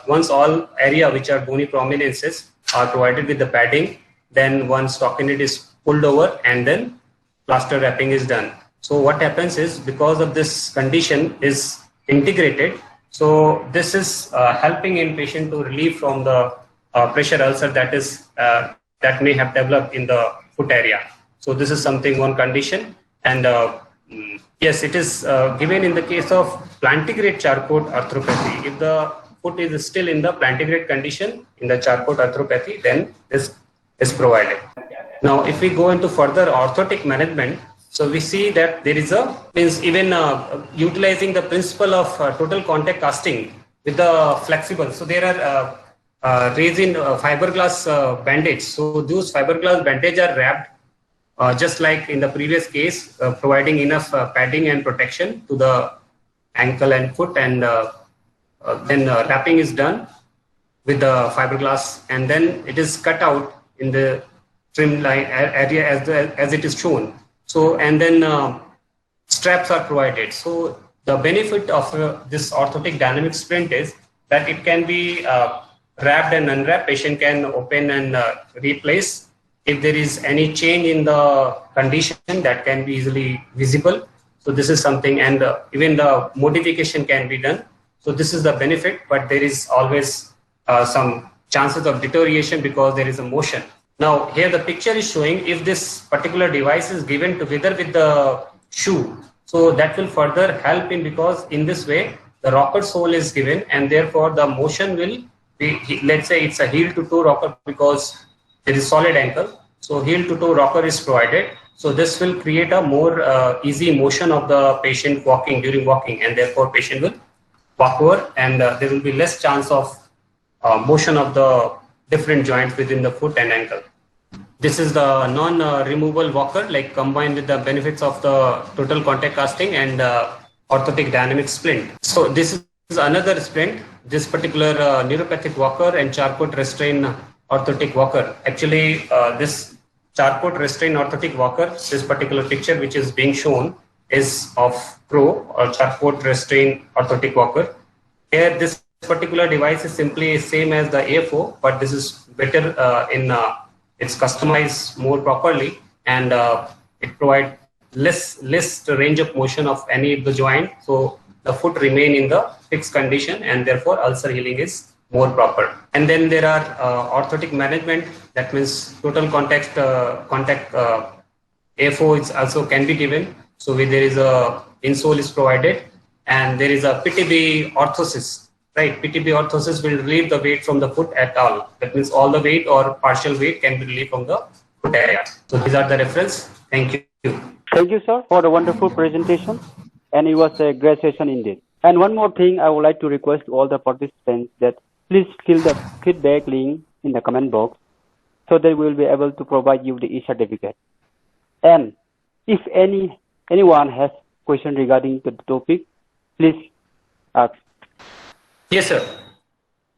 once all area which are bony prominences are provided with the padding, then one stockinette is pulled over and then plaster wrapping is done. So what happens is, because of this condition is integrated, so this is helping in patient to relieve from the pressure ulcer that is that may have developed in the foot area. So this is something, one condition. And yes, it is given in the case of plantigrade Charcot arthropathy. If the foot is still in the plantigrade condition in the Charcot arthropathy, then this is provided. Now, if we go into further orthotic management, so we see that there is even utilizing the principle of total contact casting with the flexible. So there are resin fiberglass bandage. So those fiberglass bandage are wrapped just like in the previous case, providing enough padding and protection to the ankle and foot, and then wrapping is done with the fiberglass, and then it is cut out in the trim line area as it is shown. So, and then straps are provided. So the benefit of this orthotic dynamic splint is that it can be wrapped and unwrapped. Patient can open and replace. If there is any change in the condition, that can be easily visible. So this is something, and even the modification can be done. So this is the benefit, but there is always some chances of deterioration because there is a motion. Now here the picture is showing if this particular device is given together with the shoe. So that will further help in, because in this way the rocker sole is given, and therefore the motion will be, let's say it's a heel to toe rocker because there is solid ankle. So heel to toe rocker is provided. So this will create a more easy motion of the patient during walking, and therefore patient will walk over, and there will be less chance of motion of the different joints within the foot and ankle. This is the non-removable walker, like combined with the benefits of the total contact casting and orthotic dynamic splint. So this is another splint. This particular neuropathic walker and Charcot restraint orthotic walker. Actually, this Charcot restraint orthotic walker, this particular picture which is being shown, is of Pro or Charcot restraint orthotic walker. Here, this particular device is simply same as the AFO, but this is better it's customized more properly, and it provides less range of motion of any of the joint. So the foot remain in the fixed condition, and therefore ulcer healing is more proper. And then there are orthotic management. That means total contact AFO is also can be given. So there is a insole is provided, and there is a PTB orthosis. Right, PTB orthosis will relieve the weight from the foot at all. That means all the weight or partial weight can be relieved from the foot area. So these are the reference. Thank you. Thank you, sir, for the wonderful presentation. And it was a great session indeed. And one more thing, I would like to request to all the participants that please fill the feedback link in the comment box, so that we will be able to provide you the e-certificate. And if anyone has question regarding the topic, please ask. Yes, sir.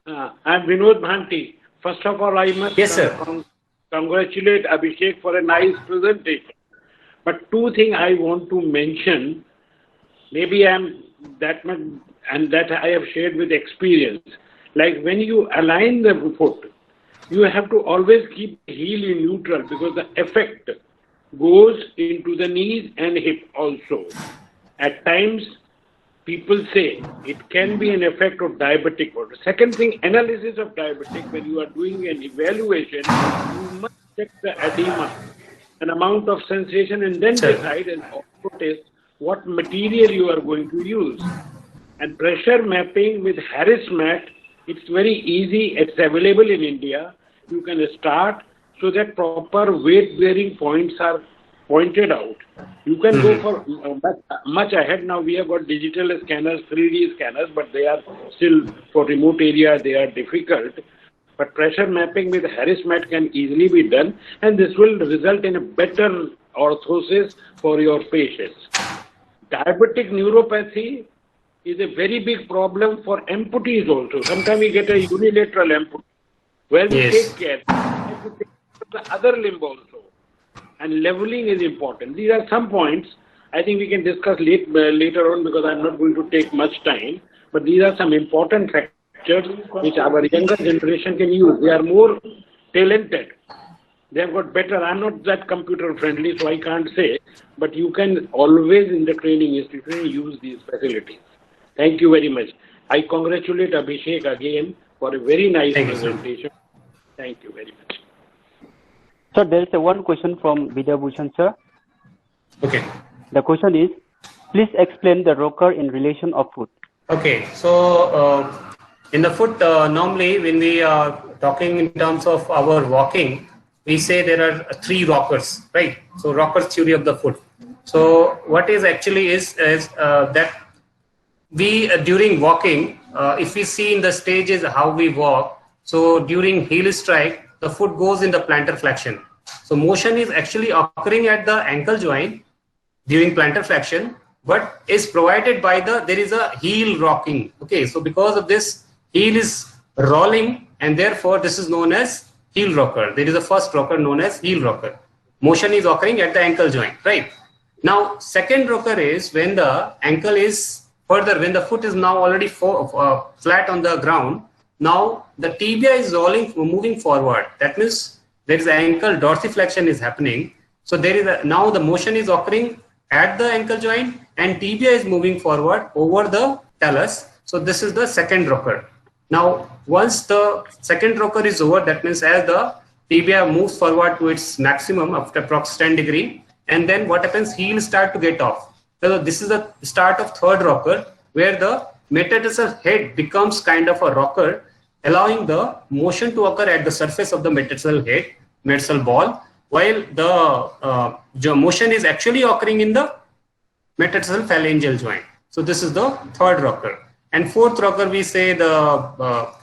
I'm Vinod Bhanti. First of all, I must yes, sir. Congratulate Abhishek for a nice presentation. But two things I want to mention, maybe I'm that much, and that I have shared with experience. Like when you align the foot, you have to always keep the heel in neutral because the effect goes into the knees and hip also. At times, people say it can be an effect of diabetic foot. Second thing, analysis of diabetic, when you are doing an evaluation, you must check the edema, an amount of sensation, and then decide and also test what material you are going to use. And pressure mapping with Harris mat, it's very easy. It's available in India. You can start so that proper weight bearing points are pointed out. You can go for much ahead now. We have got digital scanners, 3D scanners, but they are still for remote area. They are difficult. But pressure mapping with Harris mat can easily be done, and this will result in a better orthosis for your patients. Diabetic neuropathy is a very big problem for amputees also. Sometimes we get a unilateral amputee. Where we take care, we have to take care of the other limb also. And leveling is important. These are some points I think we can discuss later on because I'm not going to take much time. But these are some important factors which our younger generation can use. They are more talented. They have got better. I'm not that computer friendly, so I can't say. But you can always in the training institution use these facilities. Thank you very much. I congratulate Abhishek again for a very nice presentation. Thank you very much. Sir, there is one question from Vidya Bhushan, sir. Okay. The question is, please explain the rocker in relation of foot. Okay. So in the foot, normally when we are talking in terms of our walking, we say there are three rockers, right? So rocker theory of the foot. So what is actually is that we during walking, if we see in the stages how we walk, so during heel strike, the foot goes in the plantar flexion. So motion is actually occurring at the ankle joint during plantar flexion, but is provided by there is a heel rocking. Okay, so because of this, heel is rolling, and therefore this is known as heel rocker. There is a first rocker known as heel rocker. Motion is occurring at the ankle joint, right? Now, second rocker is when the ankle is further, when the foot is now already flat on the ground. Now the tibia is moving forward. That means there is ankle dorsiflexion is happening. So there is now the motion is occurring at the ankle joint, and tibia is moving forward over the talus. So this is the second rocker. Now once the second rocker is over, that means as the tibia moves forward to its maximum after approx 10 degree, and then what happens, heel start to get off. So this is the start of third rocker, where the metatarsal head becomes kind of a rocker, allowing the motion to occur at the surface of the metatarsal head, metatarsal ball, while the motion is actually occurring in the metatarsal phalangeal joint. So this is the third rocker. And fourth rocker, we say the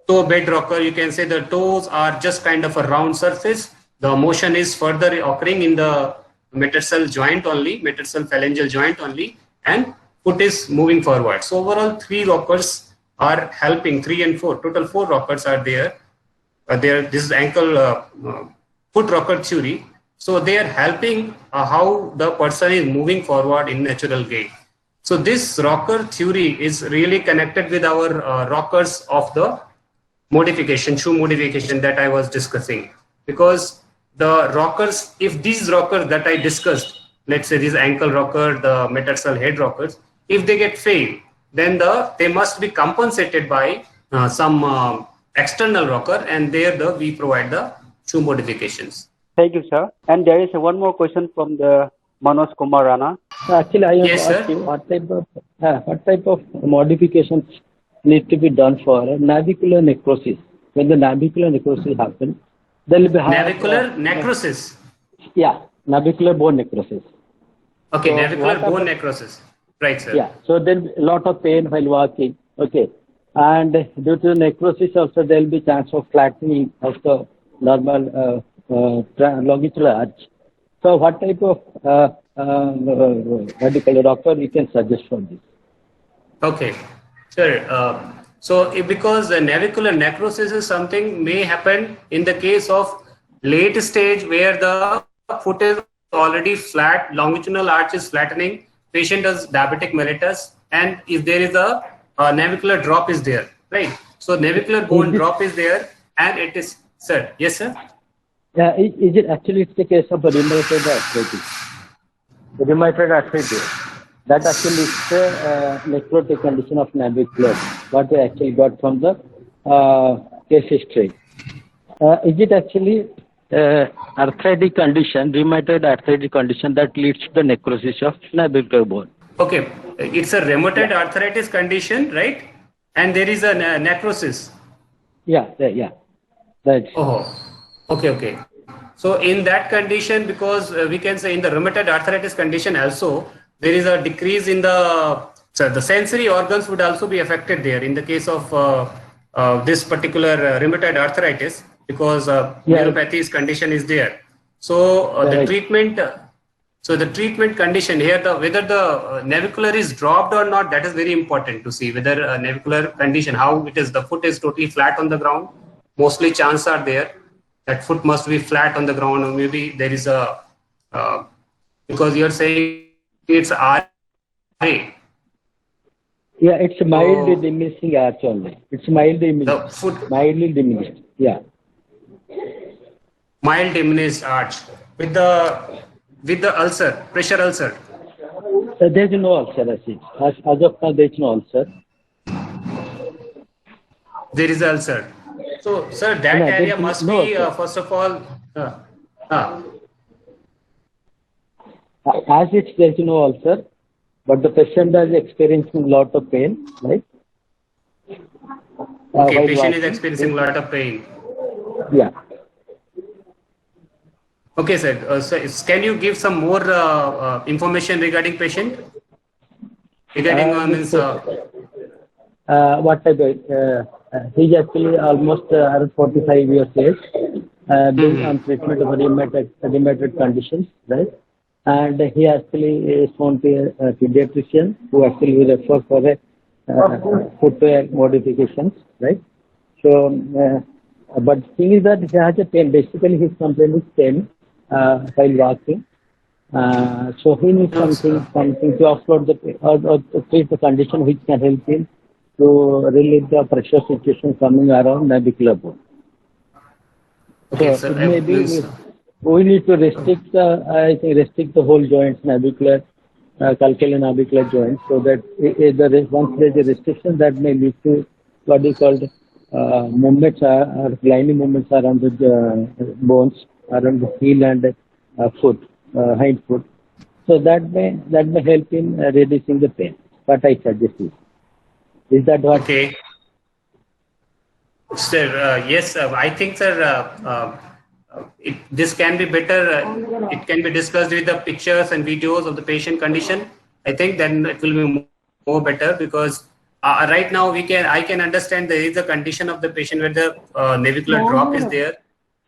toe bed rocker. You can say the toes are just kind of a round surface. The motion is further occurring in the metatarsal joint only, metatarsal phalangeal joint only, and foot is moving forward. So overall, three rockers are helping, 3 and 4, total 4 rockers are there. This is ankle foot rocker theory. So they are helping how the person is moving forward in natural gait. So this rocker theory is really connected with our rockers of the modification, shoe modification that I was discussing. Because the rockers, if these rockers that I discussed, let's say this ankle rocker, the metatarsal head rockers, if they get failed, then they must be compensated by some external rocker, and there we provide the shoe modifications. Thank you, sir. And there is one more question from the Manoj Kumar Rana. Actually, I have Yes, asked sir. you what type of modifications need to be done for navicular necrosis. When the navicular necrosis happens, there will be Navicular necrosis. Yeah, navicular bone necrosis. Okay, So navicular what bone necrosis. Right, sir. Yeah, so there will be a lot of pain while walking. Okay, and due to necrosis also there will be chance of flattening of the normal longitudinal arch. So what type of medical rocker you can suggest for this? Okay, sure. Because the navicular necrosis is something may happen in the case of late stage where the foot is already flat, longitudinal arch is flattening, patient has diabetic mellitus, and if there is a navicular drop is there, right? So navicular bone drop is there, and it is, sir, yes, sir? Yeah, is it actually it's the case of rheumatoid arthritis? Rheumatoid arthritis. That actually is the necrotic condition of navicular, what we actually got from the case history. Is it actually arthritic condition, rheumatoid arthritic condition that leads to the necrosis of navicular bone? Okay, it's a rheumatoid arthritis condition, right? And there is a necrosis. Yeah. Right. Oh, okay. So in that condition, because we can say in the rheumatoid arthritis condition also, there is a decrease in the sensory organs would also be affected there in the case of this particular rheumatoid arthritis, because neuropathy's condition is there. So the treatment. So the treatment condition here, whether the navicular is dropped or not, that is very important to see whether navicular condition, how it is, the foot is totally flat on the ground. Mostly chances are there that foot must be flat on the ground, or maybe there is a, because you're saying it's RA. Yeah, it's mildly diminishing arch only. It's mildly diminished. The foot, mildly diminished. Yeah. Mild diminished arch with the ulcer, pressure ulcer. There is no ulcer as of now. There is no ulcer. There is ulcer. So, sir, that area must be first of all. As it's there is no ulcer, but the patient is experiencing a lot of pain, right? Okay, patient is experiencing a lot of pain. Yeah. Okay, sir. So can you give some more information regarding patient? Regarding what type of, he's actually almost around 45 years age, being on treatment of rheumatoid conditions, right? And he actually is shown to a pediatrician who actually will refer for a footwear modifications, right? So, but the thing is that he has a pain. Basically, his complaint is pain while walking. So he needs something to offload the pain or to treat the condition which can help him to relieve the pressure situation coming around navicular bone. Okay, so maybe we need to restrict the whole joints, navicular, calcaneonavicular joints, so that once there is a restriction, that may lead to what is called movements or gliding movements around the bones, around the heel and foot, hind foot. So that may help in reducing the pain. What I suggest is that what? Okay. Sir, yes, I think, sir, this can be better. It can be discussed with the pictures and videos of the patient condition. I think then it will be more better, because right now I can understand there is a condition of the patient where the navicular drop is there,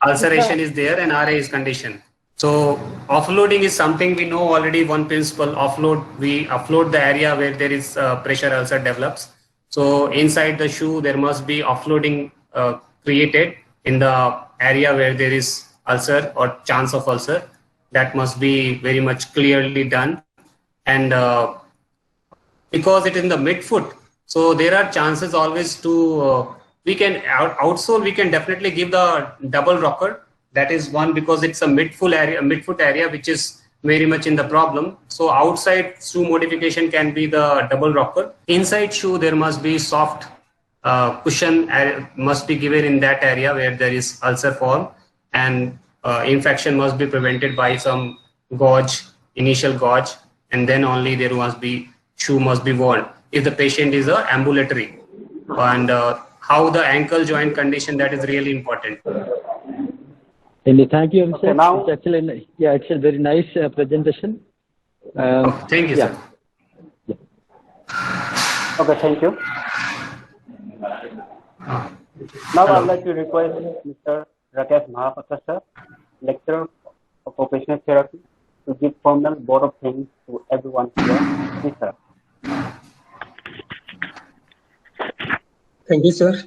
ulceration is there, and RA is condition. So offloading is something we know already. One principle, offload. We offload the area where there is pressure ulcer develops. So inside the shoe, there must be offloading created in the area where there is ulcer or chance of ulcer. That must be very much clearly done. And because it is in the midfoot, so there are chances always to, we can outsole, we can definitely give the double rocker. That is one, because it's a midfoot area, which is very much in the problem. So outside shoe modification can be the double rocker. Inside shoe, there must be soft cushion must be given in that area where there is ulcer form, and infection must be prevented by some gauge, initial gauge, and then only there must be shoe must be worn if the patient is ambulatory. And how the ankle joint condition, that is really important. Thank you, sir. It's actually, it's a very nice presentation. Thank you, sir. Yeah. Okay, thank you. Now I would like to request Mr. Rakesh Mahapatra, sir, lecturer of occupational therapy, to give formal vote of thanks to everyone here. Please, sir. Thank you, sir.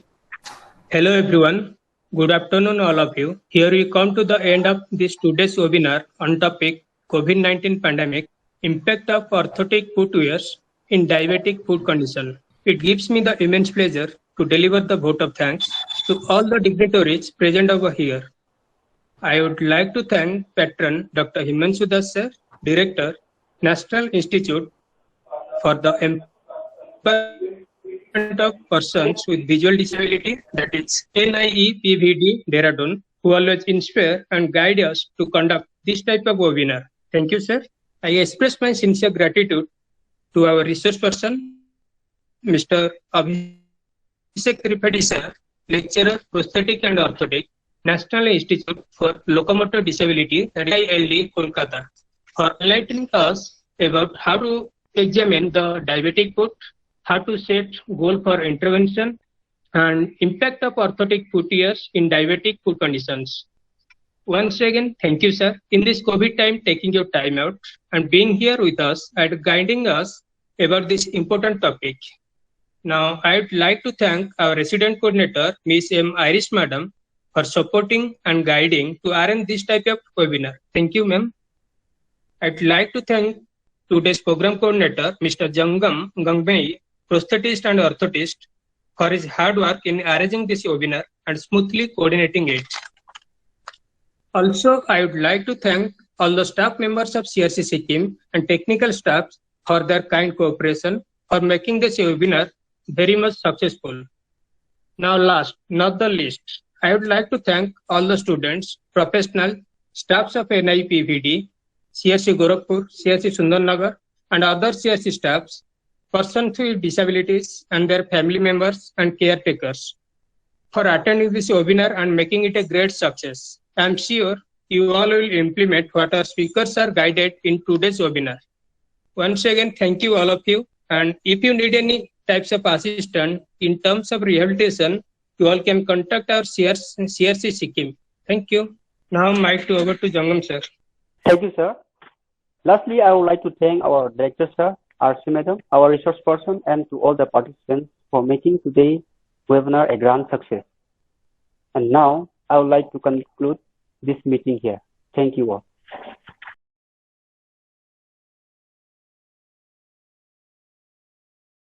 Hello, everyone. Good afternoon, all of you. Here we come to the end of this today's webinar on topic COVID-19 pandemic, impact of orthotic footwears in diabetic foot condition. It gives me the immense pleasure to deliver the vote of thanks to all the dignitaries present over here. I would like to thank Patron Dr. Himanshu Das sir, Director, National Institute for the Empowerment of Persons with Visual Disability, that is NIEPVD Dehradun, who always inspire and guide us to conduct this type of webinar. Thank you, sir. I express my sincere gratitude to our resource person, Mr. Abhishek Tripathi sir, Lecturer, Prosthetic and Orthotic, National Institute for Locomotor Disability, NILD, Kolkata, for enlightening us about how to examine the diabetic foot, how to set goal for intervention, and impact of orthotic footwears in diabetic foot conditions. Once again, thank you, sir, in this COVID time, taking your time out and being here with us and guiding us about this important topic. Now, I would like to thank our resident coordinator, Ms. M. Irish Madam, for supporting and guiding to arrange this type of webinar. Thank you, ma'am. I'd like to thank today's program coordinator, Mr. Jangam Gangbei, prosthetist and orthotist, for his hard work in arranging this webinar and smoothly coordinating it. Also, I would like to thank all the staff members of CRC Sikkim and technical staffs for their kind cooperation for making this webinar very much successful. Now, last, not the least, I would like to thank all the students, professionals, staffs of NIPVD, CRC Gorakhpur, CRC Sundarnagar, and other CRC staffs, persons with disabilities and their family members and caretakers for attending this webinar and making it a great success. I am sure you all will implement what our speakers are guided in today's webinar. Once again, thank you all of you. And if you need any types of assistance in terms of rehabilitation, you all can contact our CRC Sikkim. Thank you. Now, mic over to Jangam sir. Thank you, sir. Lastly, I would like to thank our director, sir, RC Madam, our resource person, and to all the participants for making today's webinar a grand success. And now, I would like to conclude this meeting here. Thank you all.